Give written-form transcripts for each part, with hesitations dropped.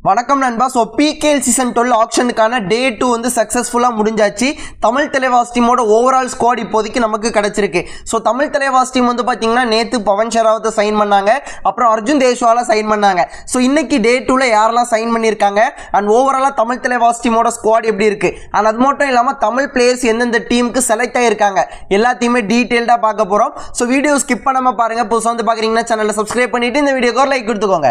வணக்கம் நண்பா. So PKL season 12 ஆப்ஷனுக்கான டே 2 வந்து சக்ஸஸ்ஃபுல்லாக முடிஞ்சாச்சு. தமிழ் தலைவாஸ் டீமோட ஓவரால் ஸ்குவாட் இப்போதைக்கு நமக்கு கிடச்சிருக்கு. ஸோ தமிழ் தலைவாஸ் டீம் வந்து பார்த்தீங்கன்னா நேற்று பவன் ஷெராவத்தை சைன் பண்ணாங்க, அப்புறம் அர்ஜுன் தேஷ்வாலை சைன் பண்ணாங்க. ஸோ இன்னைக்கு டே 2ல யாரெல்லாம் சைன் பண்ணியிருக்காங்க அண்ட் ஓவராலாக தமிழ் தலைவாஸ் டீமோட ஸ்குவாட் எப்படி இருக்குது அண்ட் அது மட்டும் இல்லாமல் தமிழ் பிளேயர்ஸ் எந்தெந்த டீமுக்கு செலக்ட் ஆகியிருக்காங்க எல்லாத்தையுமே டீட்டெயில்டாக பார்க்க போகிறோம். ஸோ வீடியோ ஸ்கிப் பண்ணாமல் பாருங்கள். புதுசாக வந்து பார்க்குறீங்கன்னா சேனலை சப்ஸ்கிரைப் பண்ணிவிட்டு இந்த வீடியோக்கு ஒரு லைக் கொடுத்துக்கோங்க.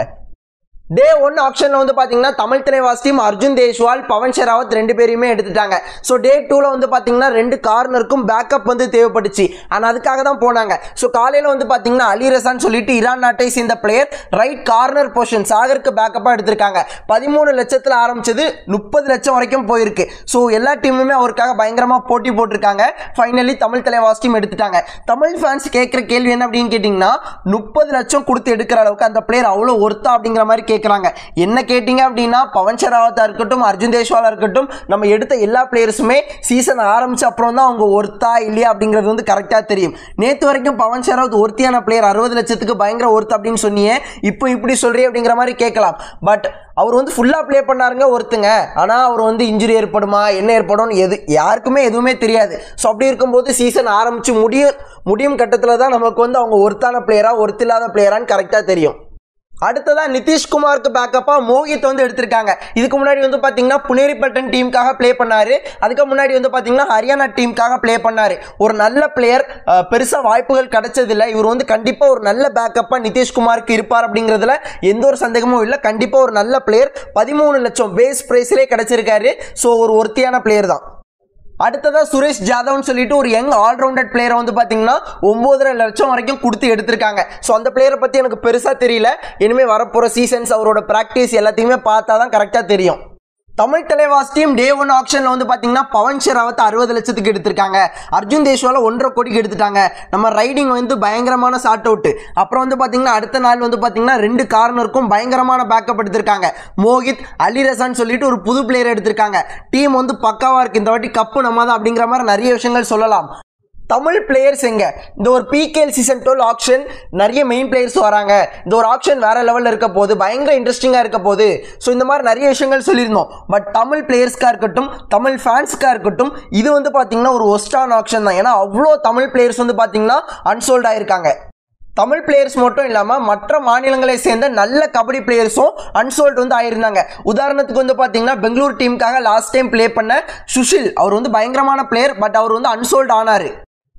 டே 1 ஆப்ஷனில் வந்து பார்த்தீங்கன்னா தமிழ் தலைவாஸ் டீம் அர்ஜுன் தேஷ்வால் பவன் ஷெராவத் ரெண்டு பேரையுமே எடுத்துட்டாங்க. ஸோ டே 2ல வந்து பார்த்தீங்கன்னா ரெண்டு கார்னருக்கும் பேக்கப் வந்து தேவைப்பட்டுச்சு. ஆனால் அதுக்காக தான் போனாங்க. ஸோ காலையில் வந்து பார்த்தீங்கன்னா அலி ரசான்னு சொல்லிட்டு ஈரான் நாட்டை சேர்ந்த பிளேயர் ரைட் கார்னர் பொசிஷன் சாகருக்கு பேக்கப்பாக எடுத்திருக்காங்க. 13 லட்சத்தில் ஆரம்பிச்சது 30 லட்சம் வரைக்கும் போயிருக்கு. ஸோ எல்லா டீமுமே அவருக்காக பயங்கரமாக போட்டி போட்டிருக்காங்க. ஃபைனலி தமிழ் தலைவாஸ் டீம் எடுத்துட்டாங்க. தமிழ் ஃபேன்ஸ் கேட்குற கேள்வி என்ன அப்படின்னு கேட்டிங்கன்னா 30 லட்சம் கொடுத்து எடுக்கிற அளவுக்கு அந்த பிளேயர் அவ்வளோ ஒர்த்தா அப்படிங்கிற மாதிரி கேட்குறாங்க. என்ன கேட்டீங்க அப்படின்னா பவன் ஷெராவத்தா இருக்கட்டும் அர்ஜுன் தேஷ்வாலா இருக்கட்டும் நம்ம எடுத்த எல்லா பிளேயர்ஸுமே சீசன் ஆரம்பிச்ச அப்புறம் தான் அவங்க ஒர்த்தா இல்லையா அப்படிங்கிறது வந்து கரெக்டாக தெரியும். நேற்று வரைக்கும் பவன் ஷெராவத் ஒர்த்தியான பிளேயர் 60 லட்சத்துக்கு பயங்கர ஒர்த் அப்படின்னு சொன்னியே, இப்போ இப்படி சொல்றீ அப்படிங்கிற மாதிரி கேட்கலாம். பட் அவர் வந்து ஃபுல்லாக ப்ளே பண்ணாருங்க ஒருத்தங்க. ஆனால் அவர் வந்து இன்ஜுரி ஏற்படுமா என்ன ஏற்படும் யாருக்குமே எதுவுமே தெரியாது. ஸோ அப்படி இருக்கும்போது சீசன் ஆரம்பித்து முடியும் கட்டத்தில் தான் நமக்கு வந்து அவங்க ஒர்த்தான பிளேயரா ஒர்த் இல்லாத பிளேயரான்னு கரெக்டாக தெரியும். அடுத்ததான் நிதிஷ்குமாருக்கு பேக்கப்பாக மோகித் வந்து எடுத்திருக்காங்க. இதுக்கு முன்னாடி வந்து பார்த்தீங்கன்னா புனேரிப்பட்டன் டீமுக்காக ப்ளே பண்ணார். அதுக்கு முன்னாடி வந்து பார்த்தீங்கன்னா ஹரியானா டீமுக்காக ப்ளே பண்ணார். ஒரு நல்ல பிளேயர், பெருசாக வாய்ப்புகள் கிடைச்சதில்லை. இவர் வந்து கண்டிப்பாக ஒரு நல்ல பேக்கப்பாக நிதிஷ்குமாருக்கு இருப்பார் அப்படிங்கிறதுல எந்த ஒரு சந்தேகமும் இல்லை. கண்டிப்பாக ஒரு நல்ல பிளேயர் 13 லட்சம் பேஸ் ப்ரைஸ்லேயே கிடைச்சிருக்காரு. ஸோ ஒரு ஒர்த்தியான பிளேயர் தான். அடுத்ததாக சுரேஷ் ஜாதவ்னு சொல்லிட்டு ஒரு யங் ஆல்ரவுண்டட் பிளேயரை வந்து பார்த்தீங்கன்னா 9.5 லட்சம் வரைக்கும் கொடுத்து எடுத்திருக்காங்க. ஸோ அந்த பிளேயரை பற்றி எனக்கு பெருசாக தெரியல. இனிமேல் வரப்போகிற சீசன்ஸ் அவரோட ப்ராக்டிஸ் எல்லாத்தையுமே பார்த்தா தான் கரெக்டாக தெரியும். தமிழ் தலைவாஸ் டீம் டே 1 ஆப்ஷனில் வந்து பார்த்தீங்கன்னா பவன் ஷெராவத் 60 லட்சத்துக்கு எடுத்திருக்காங்க. அர்ஜுன் தேஷ்வாலை 1.5 கோடிக்கு எடுத்துட்டாங்க. நம்ம ரைடிங் வந்து பயங்கரமான ஷார்ட் அவுட். அப்புறம் வந்து பார்த்தீங்கன்னா அடுத்த நாள் வந்து பார்த்தீங்கன்னா ரெண்டு கார்னருக்கும் பயங்கரமான பேக்கப் எடுத்திருக்காங்க. மோகித், அலி ரசான்னு சொல்லிட்டு ஒரு புது பிளேயர் எடுத்திருக்காங்க. டீம் வந்து பக்காவாக இருக்குது. இந்த வாட்டி கப்பு நம்ம தான் அப்படிங்கிற மாதிரி நிறைய விஷயங்கள் சொல்லலாம். தமிழ் பிளேயர்ஸ் எங்க இந்த ஒரு பிகேஎல் சீசன் 12 ஆப்ஷன் நிறைய மெயின் பிளேயர்ஸ் வராங்க. இந்த ஒரு ஆப்ஷன் வேற லெவலில் இருக்க போது பயங்கர இன்ட்ரெஸ்டிங்காக இருக்க போது. ஸோ இந்த மாதிரி நிறைய விஷயங்கள் சொல்லியிருந்தோம். பட் தமிழ் பிளேயர்ஸ்க்காக இருக்கட்டும் தமிழ் ஃபேன்ஸ்க்காக இருக்கட்டும் இது வந்து பார்த்தீங்கன்னா ஒரு ஒஸ்டான ஆப்ஷன் தான். ஏன்னா அவ்வளோ தமிழ் பிளேயர்ஸ் வந்து பார்த்தீங்கன்னா அன்சோல்ட் ஆயிருக்காங்க. தமிழ் பிளேயர்ஸ் மட்டும் இல்லாமல் மற்ற மாநிலங்களை சேர்ந்த நல்ல கபடி பிளேயர்ஸும் அன்சோல்ட் வந்து ஆயிருந்தாங்க. உதாரணத்துக்கு வந்து பார்த்தீங்கன்னா பெங்களூர் டீமுக்காக லாஸ்ட் டைம் ப்ளே பண்ண சுஷில், அவர் வந்து பயங்கரமான பிளேயர். பட் அவர் வந்து அன்சோல்ட் ஆனார்.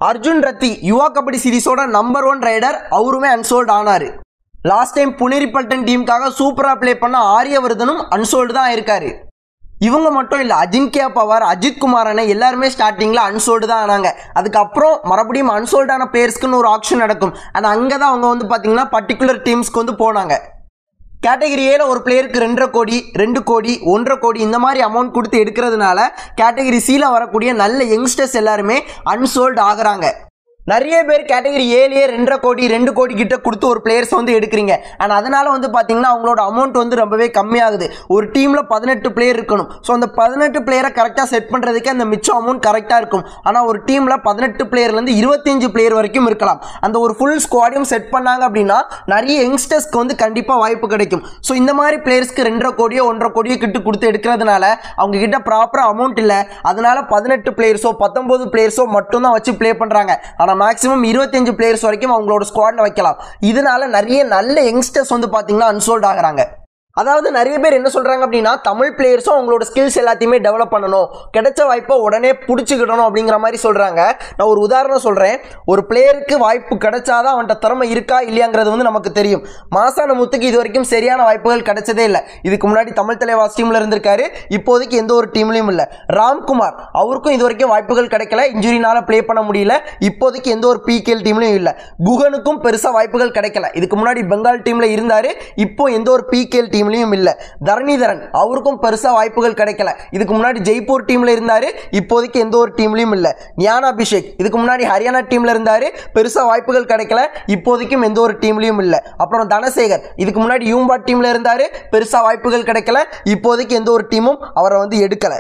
அர்ஜுன் ரத்தி யுவா கபடி சீரிஸோட நம்பர் 1 ரைடர், அவருமே அன்சோல்ட் ஆனார். லாஸ்ட் டைம் புனேரிப்பட்டன் டீமுக்காக சூப்பராக ப்ளே பண்ண ஆரியவர்தனும் அன்சோல்டு தான் இருக்காரு. இவங்க மட்டும் இல்லை, அஜின்கியா பவர், அஜித் குமார் எல்லாருமே ஸ்டார்டிங்கில் அன்சோல்டு தான் ஆனாங்க. அதுக்கப்புறம் மறுபடியும் அன்சோல்டான பிளேயர்ஸ்க்குன்னு ஒரு ஆப்ஷன் நடக்கும். ஆனால் அங்கே தான் அவங்க வந்து பார்த்தீங்கன்னா பர்டிகுலர் டீம்ஸ்க்கு வந்து போனாங்க. கேட்டகரி ஏல ஒரு பிளேயருக்கு 2.5 கோடி 2 கோடி 1.5 கோடி இந்த மாதிரி அமௌண்ட் கொடுத்து எடுக்கிறதுனால கேட்டகரி சியில் வரக்கூடிய நல்ல யங்ஸ்டர்ஸ் எல்லாருமே அன்சோல்டு ஆகுறாங்க. நிறைய பேர் கேட்டகரி ஏலேயே 2.5 கோடி 2 கோடி கிட்ட கொடுத்து ஒரு பிளேயர்ஸ் வந்து எடுக்கிறீங்க. ஆனால் அதனால வந்து பார்த்தீங்கன்னா அவங்களோட அமௌண்ட் வந்து ரொம்பவே கம்மியாகுது. ஒரு டீமில் 18 பிளேயர் இருக்கணும். ஸோ அந்த 18 பிளேயரை கரெக்டாக செட் பண்ணுறதுக்கு அந்த மிச்சம் அமௌண்ட் கரெக்டாக இருக்கும். ஆனால் ஒரு டீமில் 18 பிளேயர்லேருந்து 25 பிளேயர் வரைக்கும் இருக்கலாம். அந்த ஒரு ஃபுல் ஸ்குவாடையும் செட் பண்ணாங்க அப்படின்னா நிறைய யங்ஸ்டர்ஸ்க்கு வந்து கண்டிப்பாக வாய்ப்பு கிடைக்கும். ஸோ இந்த மாதிரி பிளேயர்ஸ்க்கு 2.5 கோடியோ 1.5 கோடியோ கிட்ட கொடுத்து எடுக்கிறதுனால அவங்க கிட்ட ப்ராப்பராக அமௌண்ட் இல்லை. அதனால 18 பிளேயர்ஸோ 19 பிளேயர்ஸோ மட்டும்தான் வச்சு ப்ளே பண்ணுறாங்க. ஆனால் மேக்ஸிமம் 25 பிளேயர்ஸ் வரைக்கும் அவங்களோட ஸ்குவாட்ல வைக்கலாம். இதனால நிறைய நல்ல யங்ஸ்டர்ஸ் வந்து பார்த்தீங்கன்னா அன்சோல்ட் ஆகுறாங்க. அதாவது நிறைய பேர் என்ன சொல்கிறாங்க அப்படின்னா தமிழ் பிளேயர்ஸும் அவங்களோட ஸ்கில்ஸ் எல்லாத்தையுமே டெவலப் பண்ணணும், கிடைச்ச வாய்ப்பை உடனே பிடிச்சிக்கிடணும் அப்படிங்கிற மாதிரி சொல்கிறாங்க. நான் ஒரு உதாரணம் சொல்கிறேன். ஒரு பிளேயருக்கு வாய்ப்பு கிடைச்சாதான் அவன்கிட்ட திறமை இருக்கா இல்லையாங்கிறது வந்து நமக்கு தெரியும். மாசான முத்துக்கு இது வரைக்கும் சரியான வாய்ப்புகள் கிடைச்சதே இல்லை. இதுக்கு முன்னாடி தமிழ் தலைவாஸ் டீமில் இருந்திருக்காரு, இப்போதைக்கு எந்த ஒரு டீம்லையும் இல்லை. ராம்குமார், அவருக்கும் இது வரைக்கும் வாய்ப்புகள் கிடைக்கல, இன்ஜுரினால ப்ளே பண்ண முடியல, இப்போதைக்கு எந்த ஒரு பிகேஎல் டீம்லையும் இல்லை. குகனுக்கும் பெருசாக வாய்ப்புகள் கிடைக்கல, இதுக்கு முன்னாடி பெங்கால் டீமில் இருந்தார், இப்போ எந்த ஒரு பிகேஎல் டீம் இல்ல. தரணிதரன், அவருக்கும் பெருசா வாய்ப்புகள் கிடைக்கல, இதுக்கு முன்னாடி ஜெய்ப்பூர் டீம்ல இருந்தாரு, இப்போதைக்கு எந்த ஒரு டீம்லயும் இல்ல. ஞானாபிஷேக் இதுக்கு முன்னாடி ஹரியானா டீம்ல இருந்தாரு, பெருசா வாய்ப்புகள் கிடைக்கல, இப்போதைக்கும் எந்த ஒரு டீம்லயும் இல்ல. அப்புறம் தனசேகர் இதுக்கு முன்னாடி யூம்பா டீம்ல இருந்தாரு, பெருசா வாய்ப்புகள் கிடைக்கல, இப்போதைக்கு எந்த ஒரு டீமும் அவரை வந்து எடுக்கல.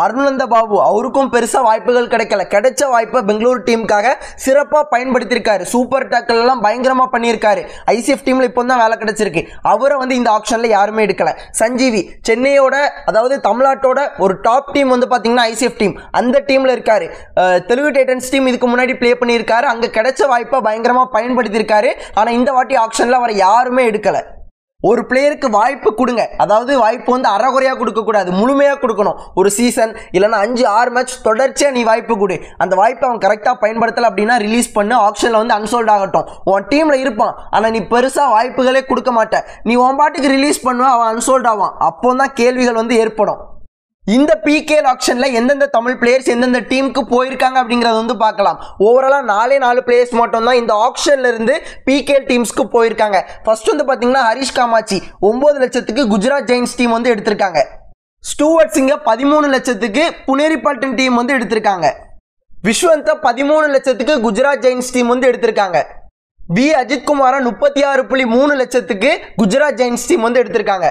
அருணந்த பாபு அவருக்கும் பெருசாக வாய்ப்புகள் கிடைக்கல. கிடைச்ச வாய்ப்பை பெங்களூரு டீமுக்காக சிறப்பாக பயன்படுத்தியிருக்காரு. சூப்பர் டேக்கிள் எல்லாம் பயங்கரமாக பண்ணியிருக்காரு. ஐசிஎஃப் டீமில் இப்போ தான் வேலை கிடைச்சிருக்கு. அவரை வந்து இந்த ஆப்ஷனில் யாருமே எடுக்கல. சஞ்சீவி சென்னையோட அதாவது தமிழ்நாட்டோட ஒரு டாப் டீம் வந்து பார்த்தீங்கன்னா ஐசிஎஃப் டீம், அந்த டீமில் இருக்காரு. தெலுங்கு டைட்டன்ஸ் டீம் இதுக்கு முன்னாடி ப்ளே பண்ணியிருக்காரு. அங்கே கிடைச்ச வாய்ப்பை பயங்கரமாக பயன்படுத்தியிருக்காரு. ஆனால் இந்த வாட்டி ஆப்ஷனில் அவரை யாருமே எடுக்கலை. ஒரு பிளேயருக்கு வாய்ப்பு கொடுங்க, அதாவது வாய்ப்பு வந்து அறகுறையாக கொடுக்கக்கூடாது, முழுமையாக கொடுக்கணும். ஒரு சீசன் இல்லைன்னா 5-6 மேட்ச் தொடர்ச்சியாக நீ வாய்ப்பு கொடு. அந்த வாய்ப்பை அவன் கரெக்டாக பயன்படுத்தலை அப்படின்னா ரிலீஸ் பண்ணு, ஆப்ஷனில் வந்து அன்சோல்ட் ஆகட்டும். உன் டீமில் இருப்பான், ஆனால் நீ பெருசாக வாய்ப்புகளே கொடுக்க மாட்டேன். நீ உன் பாட்டுக்கு ரிலீஸ் பண்ணுவேன், அவன் அன்சோல்ட் ஆவான். அப்போ தான் கேள்விகள் வந்து ஏற்படும். இந்த பிகேஎல் ஆக்ஷனில் எந்தெந்த தமிழ் பிளேயர்ஸ் எந்தெந்த டீமுக்கு போயிருக்காங்க அப்படிங்கிறத வந்து பார்க்கலாம். ஓவராலாக 4 பிளேயர்ஸ் மட்டும் தான் இந்த ஆக்ஷன்ல இருந்து பிகேஎல் டீம்ஸ்க்கு போயிருக்காங்க. ஃபர்ஸ்ட் வந்து பார்த்தீங்கன்னா ஹரிஷ் காமாட்சி 9 லட்சத்துக்கு குஜராத் ஜெயின்ஸ் டீம் வந்து எடுத்திருக்காங்க. ஸ்டூவர்ட் சிங்கை 13 லட்சத்துக்கு புனேரி பால்டன் டீம் வந்து எடுத்திருக்காங்க. விஸ்வந்தை 13 லட்சத்துக்கு குஜராத் ஜெயின்ஸ் டீம் வந்து எடுத்திருக்காங்க. வி அஜித்குமாரை 36.3 லட்சத்துக்கு குஜராத் ஜெயின்ஸ் டீம் வந்து எடுத்திருக்காங்க.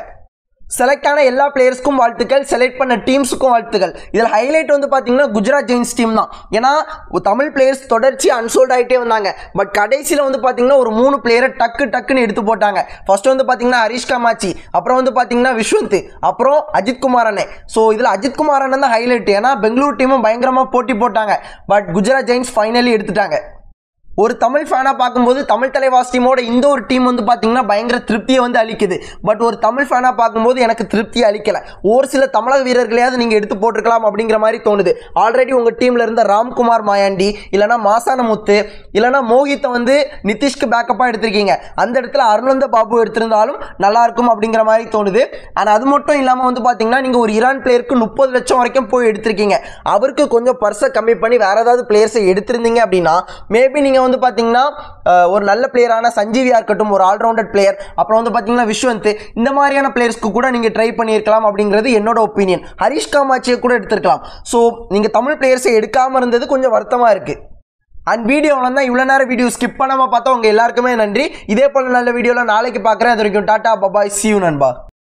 செலக்ட் ஆன எல்லா பிளேயர்ஸ்க்கும் வாழ்த்துக்கள், செலக்ட் பண்ண டீம்ஸுக்கும் வாழ்த்துக்கள். இதில் ஹைலைட் வந்து பார்த்தீங்கன்னா குஜராத் ஜெயின்ஸ் டீம் தான். ஏன்னா தமிழ் பிளேயர்ஸ் தொடர்ச்சி அன்சோல்ட் ஆகிட்டே வந்தாங்க. பட் கடைசியில் வந்து பார்த்தீங்கன்னா ஒரு 3 பிளேயரை டக்குன்னு எடுத்து போட்டாங்க. ஃபர்ஸ்ட் வந்து பார்த்தீங்கன்னா ஹரிஷ் காமாட்சி, அப்புறம் வந்து பார்த்தீங்கன்னா விஸ்வந்த், அப்புறம் அஜித்குமார் அண்ணே. ஸோ இதில் அஜித்குமார் அண்ணன் தான் ஹைலைட். ஏன்னா பெங்களூர் டீமும் பயங்கரமாக போட்டி போட்டாங்க. பட் குஜராத் ஜெயின்ஸ் ஃபைனலி எடுத்துட்டாங்க. ஒரு தமிழ் ஃபேனாக பார்க்கும்போது தமிழ் தலைவாஸ் டீமோட இந்த ஒரு டீம் வந்து பார்த்தீங்கன்னா பயங்கர திருப்தியை வந்து அளிக்குது. பட் ஒரு தமிழ் ஃபேனாக பார்க்கும்போது எனக்கு திருப்தியை அளிக்கலை. ஒரு சில தமிழக வீரர்களையாவது நீங்கள் எடுத்து போட்டிருக்கலாம் அப்படிங்கிற மாதிரி தோணுது. ஆல்ரெடி உங்கள் டீமில் இருந்த ராம்குமார் மாயாண்டி, இல்லைனா மாசானமுத்து, இல்லைனா மோஹித்தை வந்து நிதிஷ்க்கு பேக்கப்பாக எடுத்திருக்கீங்க. அந்த இடத்துல அருணந்த பாபு எடுத்திருந்தாலும் நல்லாயிருக்கும் அப்படிங்கிற மாதிரி தோணுது. ஆனால் அது மட்டும் இல்லாமல் வந்து பார்த்தீங்கன்னா நீங்கள் ஒரு ஈரான் பிளேயருக்கு 30 லட்சம் வரைக்கும் போய் எடுத்திருக்கீங்க. அவருக்கு கொஞ்சம் பர்ஸை கம்மி பண்ணி வேற ஏதாவது பிளேயர்ஸை எடுத்திருந்தீங்க அப்படின்னா மேபி நீங்கள் வந்து பார்த்தீங்கன்னா ஒரு நல்ல பிளேயரான சஞ்சீவியா இருக்கட்டும், ஒரு ஆல்ரவுண்டட் பிளேயர், அப்புறம் வந்து பார்த்தீங்கன்னா விஸ்வந்த், இந்த மாதிரியான பிளேயர்ஸ்க்கு கூட நீங்கள் ட்ரை பண்ணியிருக்கலாம் அப்படிங்கிறது என்னோட ஒப்பீனியன். ஹரிஷ் காமாட்சியை கூட எடுத்திருக்கலாம். ஸோ நீங்கள் தமிழ் பிளேயர்ஸை எடுக்காமல் இருந்தது கொஞ்சம் வருத்தமாக இருக்குது. அண்ட் வீடியோவில் தான் இவ்வளோ நேரம் வீடியோ ஸ்கிப் பண்ணாமல் பார்த்தா உங்கள் எல்லாருக்குமே நன்றி. இதே போல் நல்ல வீடியோவில் நாளைக்கு பார்க்குறேன். அது வரைக்கும் டாட்டா பபாய், see you நண்பா.